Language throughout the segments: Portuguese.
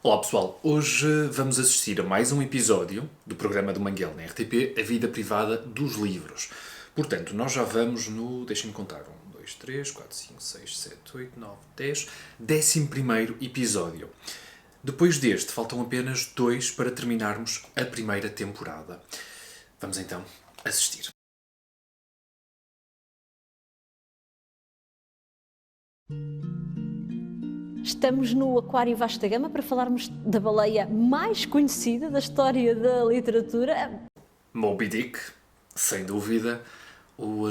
Olá pessoal, hoje vamos assistir a mais um episódio do programa do Manguel na RTP, A Vida Privada dos Livros. Portanto, nós já vamos no, deixem-me contar, 1, 2, 3, 4, 5, 6, 7, 8, 9, 10, 11º episódio. Depois deste, faltam apenas 2 para terminarmos a primeira temporada. Vamos então assistir. Estamos no Aquário Vasco da Gama para falarmos da baleia mais conhecida da história da literatura. Moby Dick, sem dúvida, o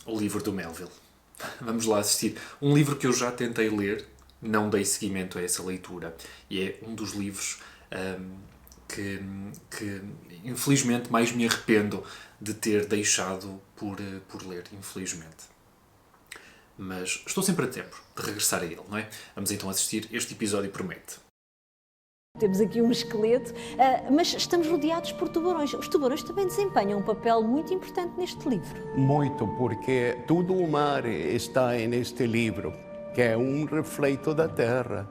livro do Melville. Vamos lá assistir. Um livro que eu já tentei ler, não dei seguimento a essa leitura. E é um dos livros que infelizmente mais me arrependo de ter deixado por ler, infelizmente. Mas estou sempre a tempo de regressar a ele, não é? Vamos então assistir. Este episódio promete. Temos aqui um esqueleto, mas estamos rodeados por tubarões. Os tubarões também desempenham um papel muito importante neste livro. Muito, porque todo o mar está neste livro, que é um reflexo da terra.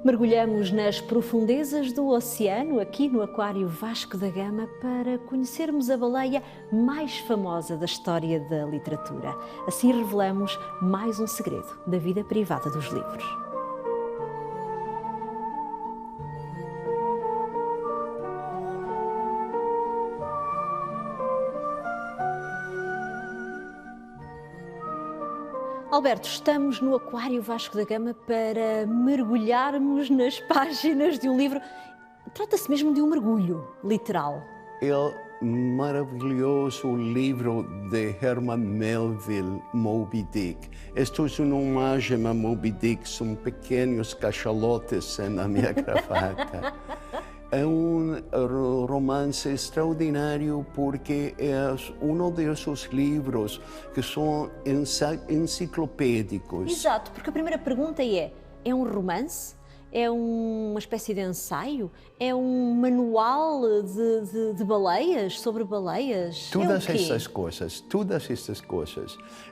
Mergulhamos nas profundezas do oceano, aqui no Aquário Vasco da Gama, para conhecermos a baleia mais famosa da história da literatura. Assim revelamos mais um segredo da vida privada dos livros. Alberto, estamos no Aquário Vasco da Gama para mergulharmos nas páginas de um livro. Trata-se mesmo de um mergulho, literal. É maravilhoso livro de Herman Melville, Moby Dick. Isto é uma homenagem a Moby Dick, são pequenos cachalotes na minha gravata. É um romance extraordinário porque é um desses livros que são enciclopédicos. Exato, porque a primeira pergunta é um romance? É uma espécie de ensaio? É um manual de baleias, sobre baleias? Todas estas coisas.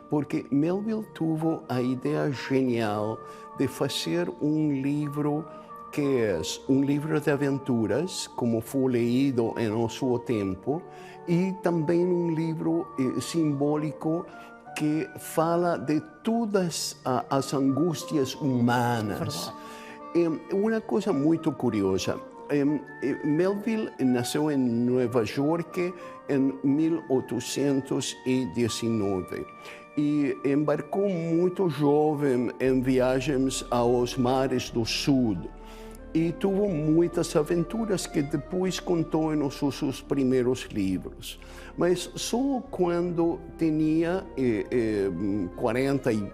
Porque Melville teve a ideia genial de fazer um livro que é um livro de aventuras, como foi lido em nosso tempo, e também um livro simbólico que fala de todas as angústias humanas. Uma coisa muito curiosa, Melville nasceu em Nova York em 1819 e embarcou muito jovem em viagens aos mares do sul. E teve muitas aventuras que depois contou nos seus primeiros livros. Mas só quando tinha 40 e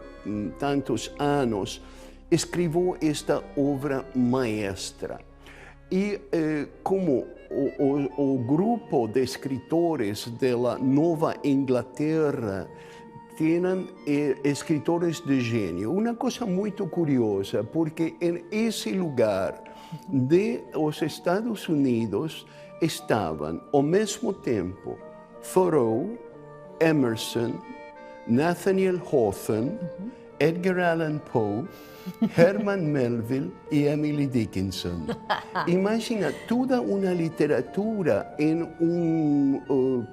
tantos anos, escreveu esta obra maestra. E como o grupo de escritores da Nova Inglaterra têm escritores de gênio. Uma coisa muito curiosa, porque em esse lugar dos Estados Unidos estavam, ao mesmo tempo, Thoreau, Emerson, Nathaniel Hawthorne, Edgar Allan Poe, Herman Melville e Emily Dickinson. Imagina toda uma literatura em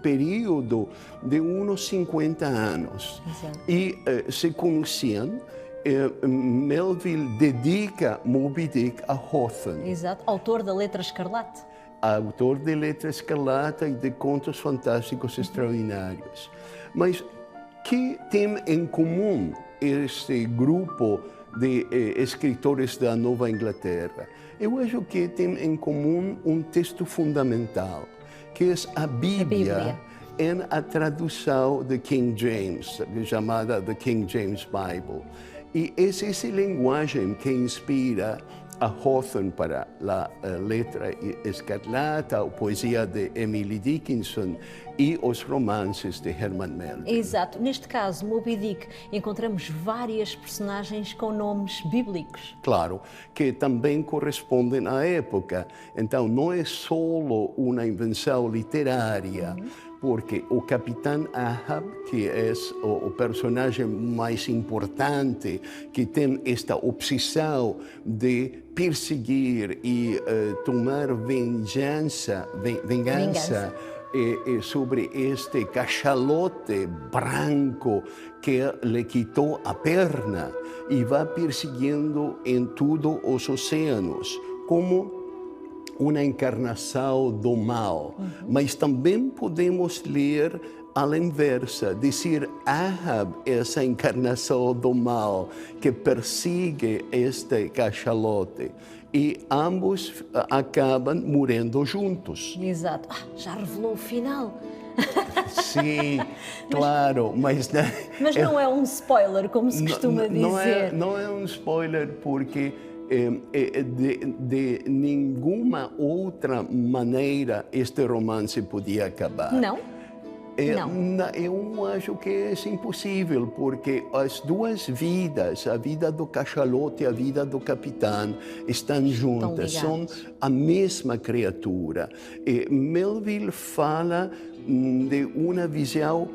período de uns 50 anos. Exato. E se conheciam. Melville dedica Moby Dick a Hawthorne. Exato, autor da Letra Escarlate. Autor de Letra Escarlate e de contos fantásticos extraordinários. Mas que tem em comum este grupo de escritores da Nova Inglaterra? Eu acho que tem em comum um texto fundamental, que é a Bíblia. Em a tradução de King James, chamada The King James Bible. E é essa linguagem que inspira a Hawthorne para a letra escarlata, a poesia de Emily Dickinson e os romances de Herman Melville. Exato. Neste caso, Moby Dick, encontramos várias personagens com nomes bíblicos. Claro, que também correspondem à época. Então, não é só uma invenção literária, porque o Capitão Ahab, que é o personagem mais importante, que tem esta obsessão de perseguir e tomar vingança. Sobre este cachalote branco que lhe quitou a perna e vai perseguindo em todos os oceanos, como uma encarnação do mal. Mas também podemos ler à inversa, dizer Ahab é essa encarnação do mal que persegue este cachalote. E ambos acabam morrendo juntos. Exato. Já revelou o final. Sim, claro, mas... Mas não é um spoiler, como se costuma dizer. Não é um spoiler porque de nenhuma outra maneira este romance podia acabar. Não? Eu acho que é impossível, porque as duas vidas, a vida do cachalote e a vida do capitão, estão juntas, são a mesma criatura. Melville fala de uma visão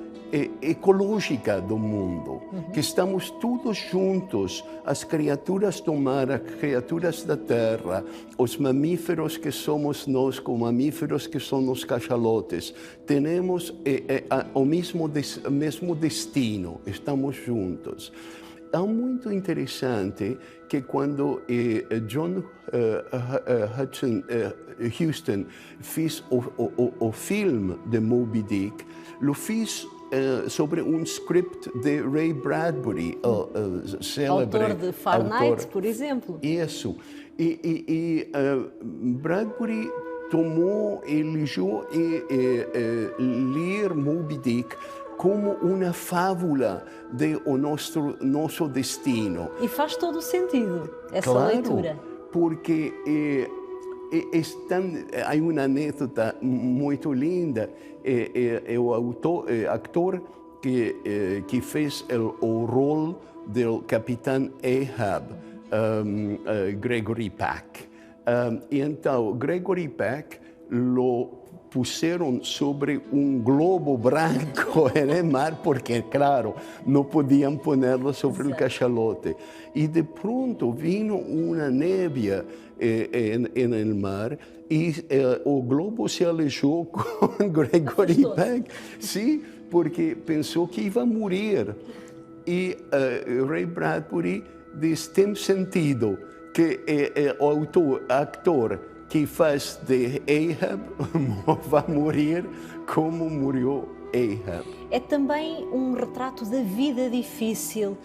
ecológica do mundo, que estamos todos juntos, as criaturas do mar, as criaturas da terra, os mamíferos que somos nós, com mamíferos que são os cachalotes, temos o mesmo destino, estamos juntos. É muito interessante que quando John Huston fez o filme de Moby Dick, lo fez sobre um script de Ray Bradbury, célebre autor de Fahrenheit, por exemplo. Isso. E Bradbury tomou, elegeu ler Moby Dick como uma fábula de o nosso destino. E faz todo o sentido essa leitura. Porque há uma anedota muito linda. O ator que fez o rol do Capitão Ahab, Gregory Peck. E então, Gregory Peck lo puseram sobre globo branco em mar, porque, claro, não podiam pô-lo sobre o cachalote. E de pronto vino uma nébia no mar e o globo se alejou com Gregory Peck. Sim, porque pensou que ia morrer. E Ray Bradbury diz, tem sentido que o ator que faz de Ahab vai morrer como morreu Ahab. É também um retrato da vida difícil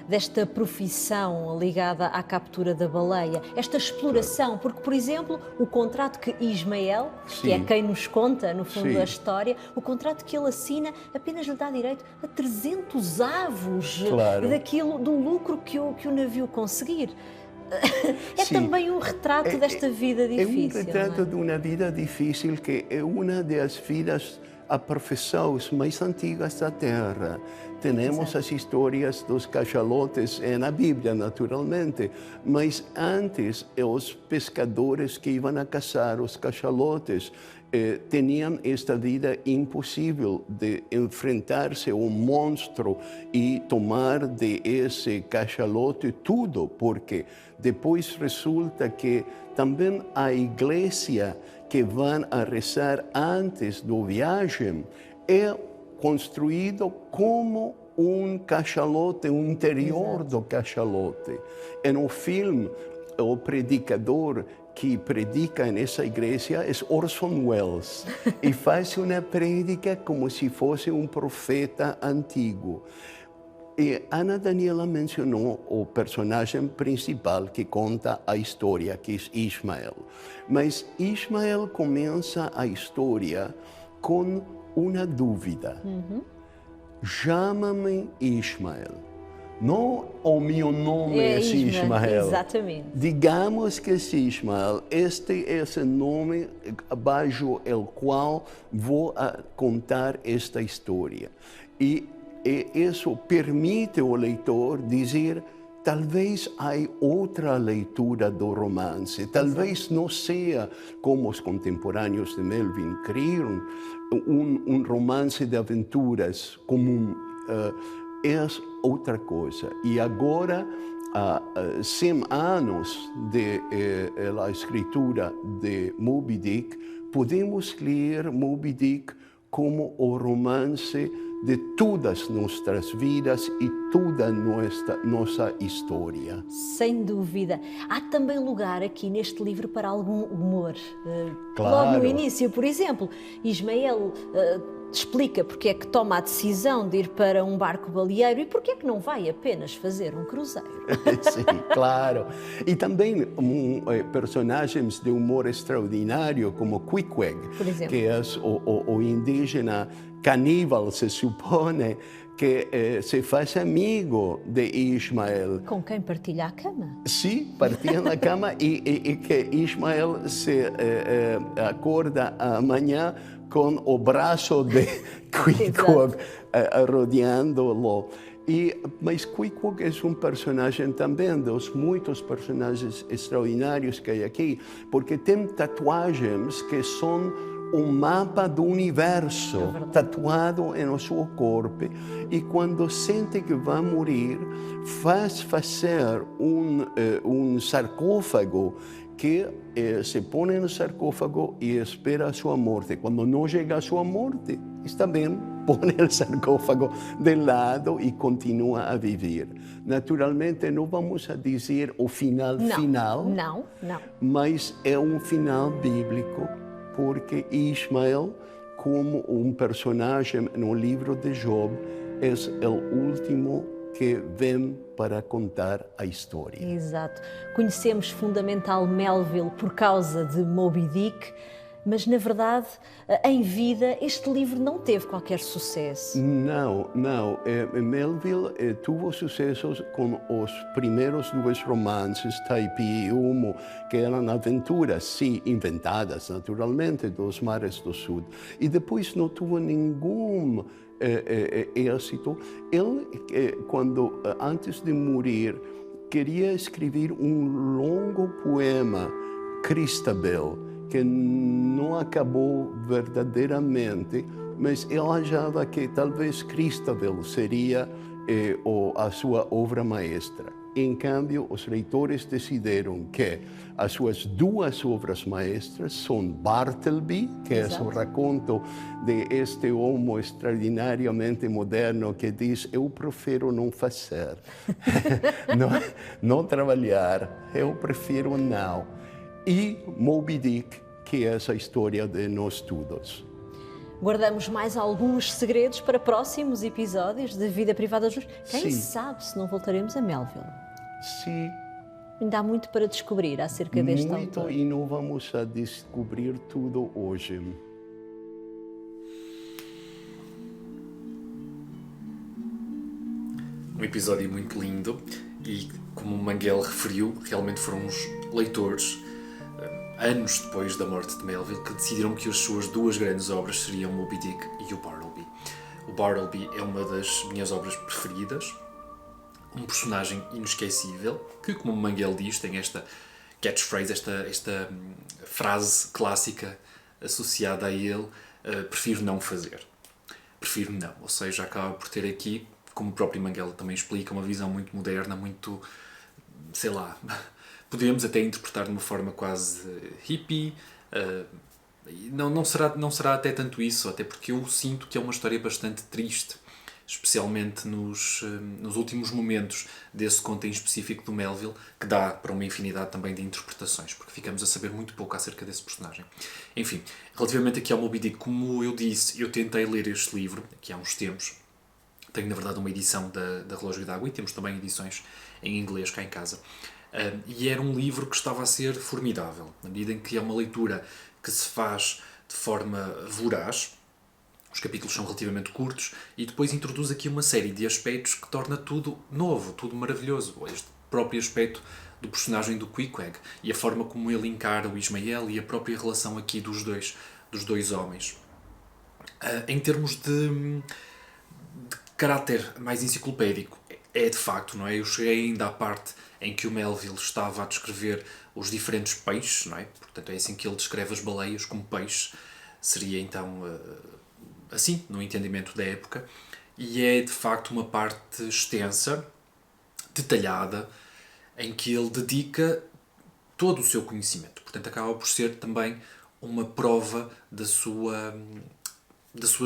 desta profissão ligada à captura da baleia, esta exploração, porque, por exemplo, o contrato que Ismael, que é quem nos conta, no fundo, a história, o contrato que ele assina apenas lhe dá direito a 300 avos do lucro que o navio conseguir. É também um retrato desta vida difícil. É um retrato de uma vida difícil que é uma das vidas, a profissões mais antigas da Terra. Temos as histórias dos cachalotes na Bíblia, naturalmente, mas antes os pescadores que iam a caçar os cachalotes tinham esta vida impossível de enfrentar-se a um monstro e tomar de esse cachalote tudo, porque depois resulta que também a igreja que vão a rezar antes da viagem é construído como um cachalote, o interior do cachalote. E no filme, o predicador que predica nessa igreja é Orson Welles e faz uma prédica como se fosse um profeta antigo. E Ana Daniela mencionou o personagem principal que conta a história, que é Ismael. Mas Ismael começa a história com uma dúvida. Chama-me Ismael. Não o meu nome é Ismael. Exatamente. Digamos que Ismael, este é o nome abaixo do qual vou contar esta história. E isso permite ao leitor dizer, talvez há outra leitura do romance, talvez não seja como os contemporâneos de Melville criam, um romance de aventuras comum. É outra coisa. E agora, 100 anos da escritura de Moby Dick, podemos ler Moby Dick como o romance de todas nossas vidas e toda nossa história. Sem dúvida. Há também lugar aqui neste livro para algum humor. Claro. Logo no início, por exemplo, Ismael explica porque é que toma a decisão de ir para um barco baleeiro e porque é que não vai apenas fazer um cruzeiro. Sim, claro. E também personagens de humor extraordinário, como Queequeg, Por exemplo. que é o indígena caníbal, se supõe, que se faz amigo de Ismael. Com quem partilha a cama. Sim, partilham a cama e que Ismael se acorda amanhã com o braço de Queequeg rodeando-lo. Mas Queequeg é um personagem também dos muitos personagens extraordinários que há aqui, porque tem tatuagens que são um mapa do universo tatuado no seu corpo, e quando sente que vai morrer, faz fazer um sarcófago que se põe no sarcófago e espera a sua morte. Quando não chega a sua morte, está bem, põe o sarcófago de lado e continua a viver. Naturalmente, não vamos a dizer o final final, Não. mas é um final bíblico, porque Ismael, como um personagem no livro de Job, é o último que vem para contar a história. Exato. Conhecemos fundamental Melville por causa de Moby Dick, mas na verdade, em vida, este livro não teve qualquer sucesso. Não. Melville teve sucessos com os primeiros dois romances, Taipi e Humo, que eram aventuras, sim, inventadas naturalmente, dos mares do sul. E depois não teve nenhum êxito. Ele, antes de morrer, queria escrever um longo poema, Christabel, que não acabou verdadeiramente, mas ele achava que talvez Christabel seria a sua obra maestra. Em cambio, os leitores decidiram que as suas duas obras maestras são Bartleby, que é o raconto de este homem extraordinariamente moderno que diz: eu prefiro não fazer, não trabalhar, eu prefiro não. E Moby Dick, que é essa história de nós todos. Guardamos mais alguns segredos para próximos episódios de Vida Privada dos... Quem Sim. sabe se não voltaremos a Melville? Sim, Ainda há muito para descobrir acerca deste muito, autor. e não vamos a descobrir tudo hoje. Um episódio muito lindo e, como o Manguel referiu, realmente foram os leitores, anos depois da morte de Melville, que decidiram que as suas duas grandes obras seriam Moby Dick e o Bartleby. O Bartleby é uma das minhas obras preferidas, um personagem inesquecível, que, como o Manguel diz, tem esta catchphrase, esta frase clássica associada a ele: prefiro não fazer. Prefiro não, ou seja, acaba por ter aqui, como o próprio Manguel também explica, uma visão muito moderna, muito, sei lá, podemos até interpretar de uma forma quase hippie. Não será até tanto isso, até porque eu sinto que é uma história bastante triste, especialmente nos últimos momentos desse conto em específico do Melville, que dá para uma infinidade também de interpretações, porque ficamos a saber muito pouco acerca desse personagem. Enfim, relativamente aqui ao Moby Dick, como eu disse, eu tentei ler este livro aqui há uns tempos. Tenho, na verdade, uma edição da Relógio d'Água e temos também edições em inglês cá em casa. E era um livro que estava a ser formidável, na medida em que é uma leitura que se faz de forma voraz, Os capítulos são relativamente curtos e depois introduz aqui uma série de aspectos que torna tudo novo, tudo maravilhoso. Este próprio aspecto do personagem do Queequeg e a forma como ele encara o Ismael e a própria relação aqui dos dois homens. Em termos de caráter mais enciclopédico, é de facto, não é? Eu cheguei ainda à parte em que o Melville estava a descrever os diferentes peixes, não é? Portanto, é assim que ele descreve as baleias como peixes. Seria então assim, no entendimento da época. E é de facto uma parte extensa, detalhada, em que ele dedica todo o seu conhecimento. Portanto, acaba por ser também uma prova da sua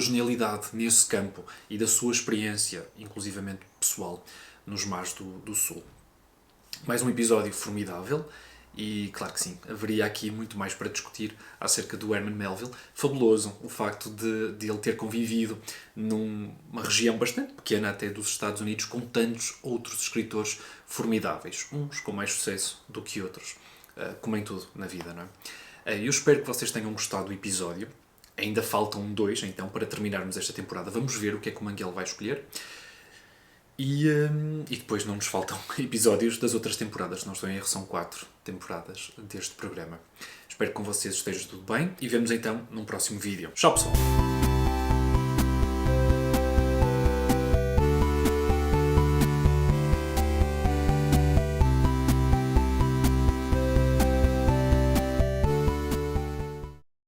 genialidade nesse campo e da sua experiência, inclusivamente pessoal, nos mares do Sul. Mais um episódio formidável e, claro que sim, haveria aqui muito mais para discutir acerca do Herman Melville. Fabuloso o facto de ele ter convivido numa região bastante pequena até dos Estados Unidos com tantos outros escritores formidáveis, uns com mais sucesso do que outros, como em tudo na vida, não é? Eu espero que vocês tenham gostado do episódio. Ainda faltam 2, então, para terminarmos esta temporada. Vamos ver o que é que o Manguel vai escolher. E depois não nos faltam episódios das outras temporadas. Não estou em erro, são 4 temporadas deste programa. Espero que com vocês esteja tudo bem e vemos então num próximo vídeo. Tchau, pessoal!